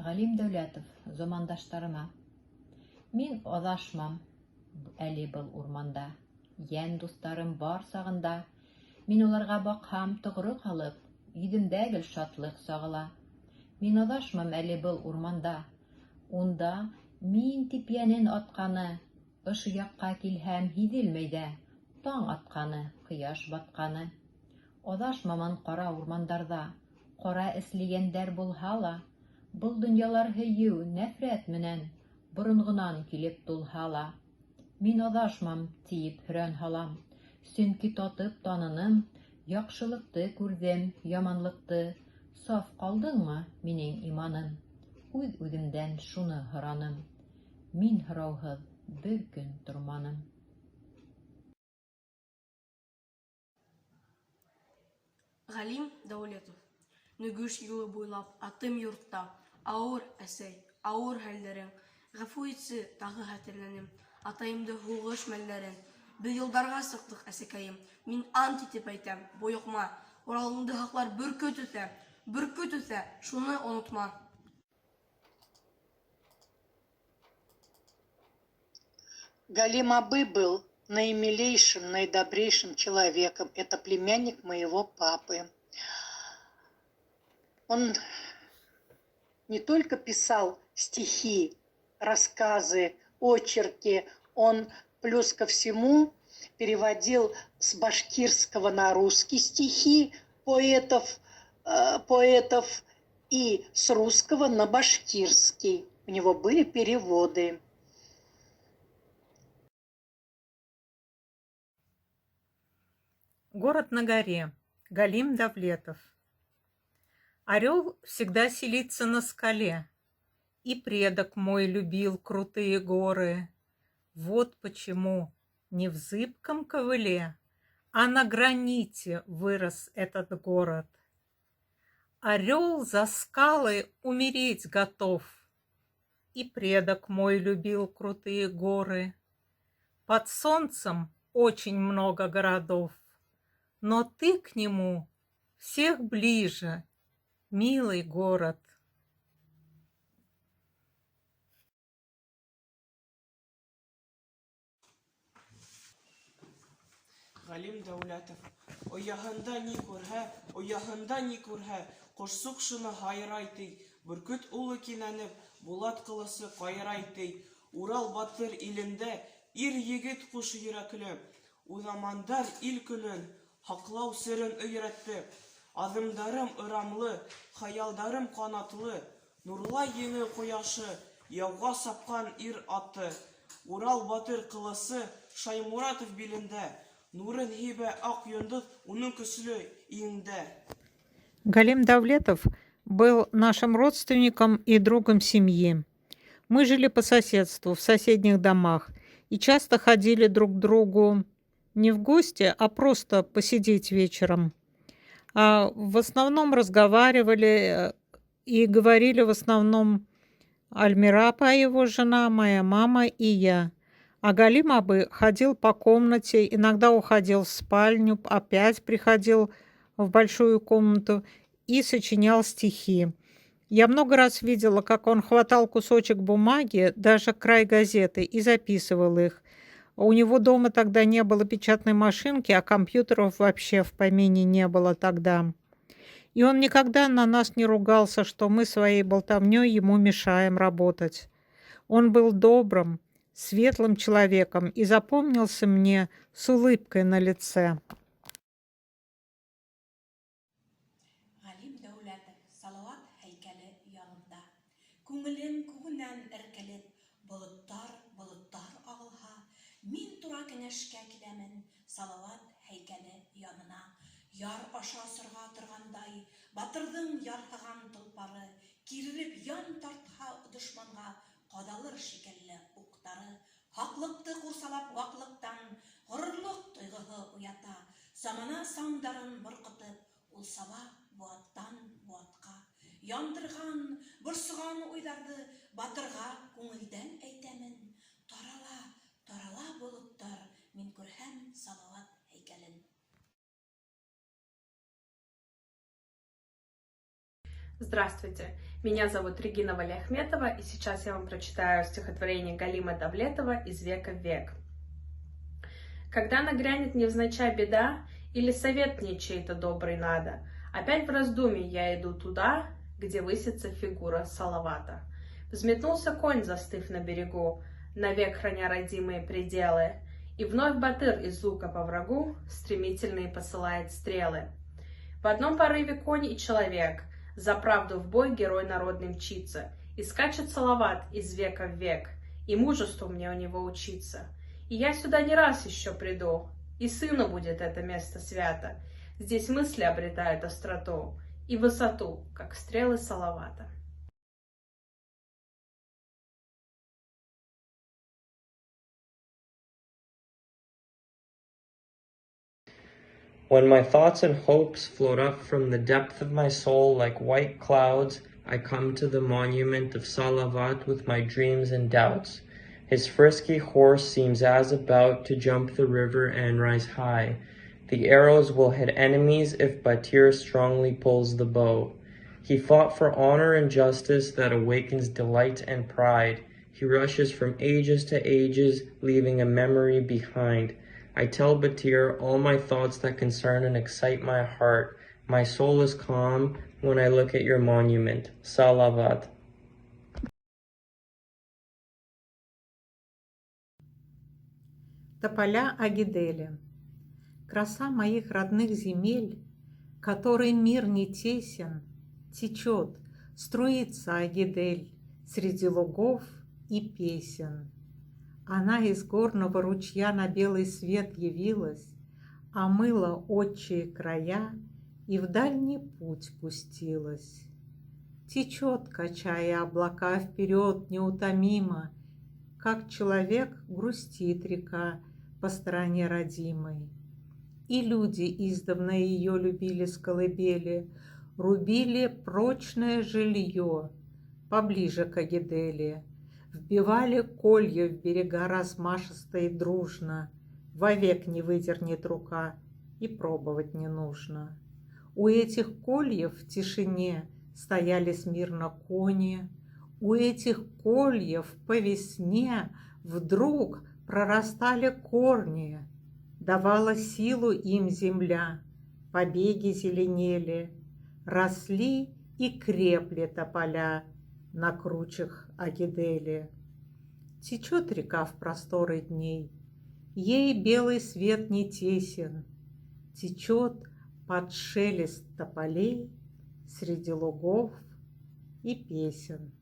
Ғалим Дәүләтов, замандаштарыма. Мин аҙашмам әле был урманда. Йән дуҫтарым бар сағында. Мин уларға баҡһам тоғро ҡалып, йөҙөмдә гел шатлыҡ сағыла. Мин аҙашмам әле был урманда. Унда мин тип йәнен атҡаны. Ошо яҡҡа килһәм һиҙелмәй ҙә. Таң атҡаны, ҡояш батҡаны. Аҙашмамын ҡара урмандарҙа. Ҡара эслегәндәр булһа ла, был донъялар һөйөү, нәфрәт менән боронғонан килеп тулһа ла. Мин аҙашмам, тиеп һөрән һалам. Сөнки татып таныным, яҡшылыҡты күрҙем, яманлыҡты. Саф ҡалдыңмы минең иманым? Үҙ-үҙемдән шуны һораным. Мин һорауһыҙ бер көн торманым. Ғалим Дәүләтов. Нөгөш юлы буйлап атым йортта. Ауыр, әсәй, ауыр хәлдәрең. Ғәфү итсе, тағы хәтерләнем. Атайымды һуғыш мәлдәрен. Беҙ юлдарға сыҡтык, әсәкәйем. Мин ант итеп әйтәм, бойоҡма. Уралыңды һаҡлар бөркөт үҫә. Бөркөт үҫә, шуны онотма. Галим Абый был наимилейшим, наидобрейшим человеком. Это племянник моего папы. Он не только писал стихи, рассказы, очерки, он плюс ко всему переводил с башкирского на русский стихи поэтов и с русского на башкирский. У него были переводы. Город на горе. Галим Давлетов. Орел всегда селится на скале, и предок мой любил крутые горы. Вот почему не в зыбком ковыле, а на граните вырос этот город. Орел за скалы умереть готов, и предок мой любил крутые горы. Под солнцем очень много городов, но ты к нему всех ближе, милый город. Ғалим Дәүләтов. Ояһында ни күрһә, ҡошсоҡ шуны һайрай ти. Бөркөт улы кинәнеп, Булат ҡылысы ҡайрай ти. Урал батыр илендә ир-егет ҡуш йөрәкле. Уҙамандар ил көнөн һаҡлау серен өйрәтте. Аҙымдарым ырамлы, хыялдарым ҡанатлы. Нурлай еңе ҡояшы, яуға сапҡан ир аты. Урал батыр ҡылысы Шаймуратов билендә. Нурын һибә аҡ йондоҙ уның көслө иңдә. Галим Давлетов был нашим родственником и другом семьи. Мы жили по соседству, в соседних домах, и часто ходили друг к другу не в гости, а просто посидеть вечером. В основном разговаривали и говорили в основном Альмирапа, его жена, моя мама и я. А Галим Абы ходил по комнате, иногда уходил в спальню, опять приходил в большую комнату и сочинял стихи. Я много раз видела, как он хватал кусочек бумаги, даже край газеты, и записывал их. У него дома тогда не было печатной машинки, а компьютеров вообще в помине не было тогда. И он никогда на нас не ругался, что мы своей болтовнёй ему мешаем работать. Он был добрым, светлым человеком и запомнился мне с улыбкой на лице. Ғалим Дәүләтов, Салауат һәйкәле янында. Күңелем күңенән әркелеп, болыттар ағылһа, мин тура кәңәшкә киләмен Салауат һәйкәле янына. Яр аша сырға торғандай, батырҙың ярһыған толпары, кирелеп ян тартһа дошманға, ҡаҙалыр шикелле уҡтары. Хаҡлыҡты ҡурсалап ваҡлыҡтан, ғорурлыҡ тойғоһо уята. Замана саңдарын борҡотоп, ул саба быуаттан быуатҡа. Яндырған, борсоған уйҙарҙы батырға күңелдән әйтәмен. Тарала болоттар, мин күрһәм Салауат һәйкәлен. Здравствуйте, меня зовут Регина Валиахметова, и сейчас я вам прочитаю стихотворение Галима Давлетова «Из века в век». Когда нагрянет невзначай беда, или совет мне чей-то добрый надо, опять в раздумье я иду туда, где высится фигура Салавата. Взметнулся конь, застыв на берегу, навек храня родимые пределы, и вновь батыр из лука по врагу стремительные посылает стрелы. В одном порыве конь и человек, за правду в бой герой народный мчится, и скачет Салават из века в век, и мужеству мне у него учиться. И я сюда не раз еще приду, и сыну будет это место свято. Здесь мысли обретают остроту и высоту, как стрелы Салавата. When my thoughts and hopes float up from the depth of my soul like white clouds, I come to the monument of Salavat with my dreams and doubts. His frisky horse seems as about to jump the river and rise high. The arrows will hit enemies if Batir strongly pulls the bow. He fought for honor and justice that awakens delight and pride. He rushes from ages to ages, leaving a memory behind. I tell Batir all my thoughts that concern and excite my heart. My soul is calm when I look at your monument. Salavat. Тополя Агидели. Краса моих родных земель, которой мир не тесен, течет, струится Агидель среди лугов и песен. Она из горного ручья на белый свет явилась, омыла отчие края и в дальний путь пустилась. Течет, качая облака вперед неутомимо, как человек грустит река по стороне родимой. И люди издавна ее любили с колыбели, рубили прочное жилье поближе к Агиделе, вбивали колья в берега размашисто и дружно, вовек не выдернет рука и пробовать не нужно. У этих кольев в тишине стояли смирно кони, у этих кольев по весне вдруг прорастали корни, давала силу им земля, побеги зеленели, росли и крепли тополя на кручах Агидели. Течет река в просторы дней, ей белый свет не тесен, течет под шелест тополей среди лугов и песен.